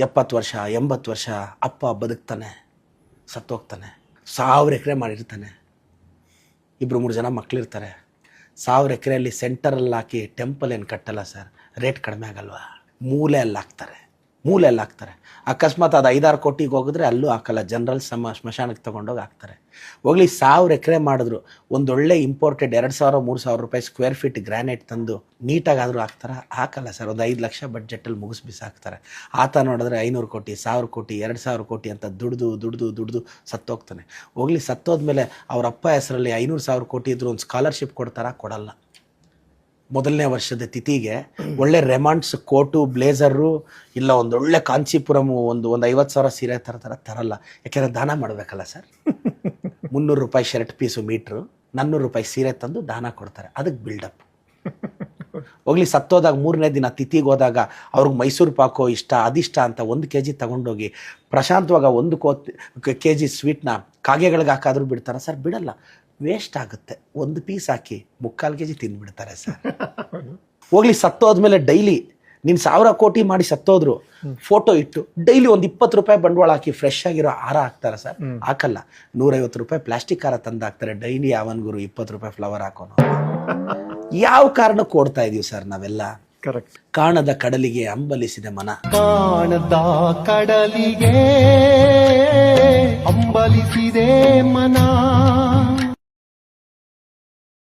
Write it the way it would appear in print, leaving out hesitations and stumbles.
70 ವರ್ಷ 80 ವರ್ಷ ಅಪ್ಪ ಬದುಕ್ತಾನೆ, ಸತ್ತೋಗ್ತಾನೆ, 1000 ಎಕರೆ ಮಾಡಿರ್ತಾನೆ, 2-3 ಜನ ಮಕ್ಕಳಿರ್ತಾರೆ. 1000 ಎಕರೆಯಲ್ಲಿ ಸೆಂಟರಲ್ಲಿ ಹಾಕಿ ಟೆಂಪಲ್ ಏನು ಕಟ್ಟಲ್ಲ ಸರ್, ರೇಟ್ ಕಡಿಮೆ ಆಗಲ್ವಾ? ಮೂಲೆಯಲ್ಲಿ ಹಾಕ್ತಾರೆ. ಅಕಸ್ಮಾತ್ ಅದು 5-6 ಕೋಟಿಗೆ ಹೋಗಿದ್ರೆ ಅಲ್ಲೂ ಹಾಕಲ್ಲ, ಜನರಲ್ ಸ್ಮಶಾನಕ್ಕೆ ತೊಗೊಂಡೋಗಿ ಹಾಕ್ತಾರೆ. ಹೋಗ್ಲಿ 1000 ಎಕರೆ ಮಾಡಿದ್ರು ಒಂದೊಳ್ಳೆ ಇಂಪೋರ್ಟೆಡ್ 2,000-3,000 ರೂಪಾಯಿ ಸ್ಕ್ವೇರ್ ಫೀಟ್ ಗ್ರಾನೈಟ್ ತಂದು ನೀಟಾಗಾದರೂ ಹಾಕಲ್ಲ ಸರ್. ಒಂದು 5 ಲಕ್ಷ ಬಡ್ಜೆಟಲ್ಲಿ ಮುಗಿಸ್ಬಿಸಾಕ್ತಾರೆ. ಆತ ನೋಡಿದ್ರೆ 500 ಕೋಟಿ 1000 ಕೋಟಿ 2,000 ಕೋಟಿ ಅಂತ ದುಡ್ದು ಸತ್ತೋಗ್ತಾನೆ. ಹೋಗ್ಲಿ ಸತ್ತೋದ್ಮೇಲೆ ಅವ್ರ ಅಪ್ಪ ಹೆಸರಲ್ಲಿ 500,000 ಕೋಟಿ ಇದ್ರೂ ಒಂದು ಸ್ಕಾಲರ್ಶಿಪ್ ಕೊಡಲ್ಲ. ಮೊದಲನೇ ವರ್ಷದ ತಿಥಿಗೆ ಒಳ್ಳೆ ರೆಮಾಂಡ್ಸ್ ಕೋಟು ಬ್ಲೇಸರು ಇಲ್ಲ ಒಂದೊಳ್ಳೆ ಕಾಂಚೀಪುರಮು ಒಂದು 50,000 ಸೀರೆ ತರಲ್ಲ. ಯಾಕೆಂದರೆ ದಾನ ಮಾಡಬೇಕಲ್ಲ ಸರ್. 300 ರೂಪಾಯಿ ಶರ್ಟ್ ಪೀಸು ಮೀಟ್ರು, 400 ರೂಪಾಯಿ ಸೀರೆ ತಂದು ದಾನ ಕೊಡ್ತಾರೆ. ಅದಕ್ಕೆ ಬಿಲ್ಡಪ್. ಹೋಗ್ಲಿ ಸತ್ತೋದಾಗ 3ನೇ ದಿನ ತಿಥಿಗೆ ಹೋದಾಗ ಅವ್ರಿಗೆ ಮೈಸೂರು ಪಾಕೋ ಇಷ್ಟ ಅದಿಷ್ಟ ಅಂತ 1 kg ತಗೊಂಡೋಗಿ ಪ್ರಶಾಂತವಾಗ 1 kg ಸ್ವೀಟ್ನ ಕಾಗೆಗಳಿಗೆ ಹಾಕಾದ್ರೂ ಬಿಡ್ತಾರೆ ಸರ್? ಬಿಡಲ್ಲ, ವೇಸ್ಟ್ ಆಗುತ್ತೆ. 1 ಪೀಸ್ ಹಾಕಿ 3/4 kg ತಿಂದುಬಿಡ್ತಾರೆ ಸರ್. ಹೋಗ್ಲಿ ಸತ್ತೋದ್ಮೇಲೆ ಡೈಲಿ ನೀನು 1000 ಕೋಟಿ ಮಾಡಿ ಸತ್ತೋದ್ರು ಫೋಟೋ ಇಟ್ಟು ಡೈಲಿ ಒಂದು 20 ರೂಪಾಯಿ ಬಂಡವಾಳ ಹಾಕಿ ಫ್ರೆಶ್ ಆಗಿರೋ ಹಾರ ಹಾಕ್ತಾರೆ ಸರ್? ಹಾಕಲ್ಲ. 150 ರೂಪಾಯಿ ಪ್ಲಾಸ್ಟಿಕ್ ಹಾರ ತಂದು ಹಾಕ್ತಾರೆ. ಡೈಲಿ ಯಾವನ್ಗುರು 20 ರೂಪಾಯಿ ಫ್ಲವರ್ ಹಾಕೋನು. ಯಾವ ಕಾರಣಕ್ಕೆ ಓಡ್ತಾ ಇದೀವಿ ಸರ್ ನಾವೆಲ್ಲ? ಕರೆಕ್ಟ್. ಕಾಣದ ಕಡಲಿಗೆ ಹಂಬಲಿಸಿದ ಮನ, ಕಾಣದ ಕಡಲಿಗೆ ಹಂಬಲಿಸಿದೆ ಮನ.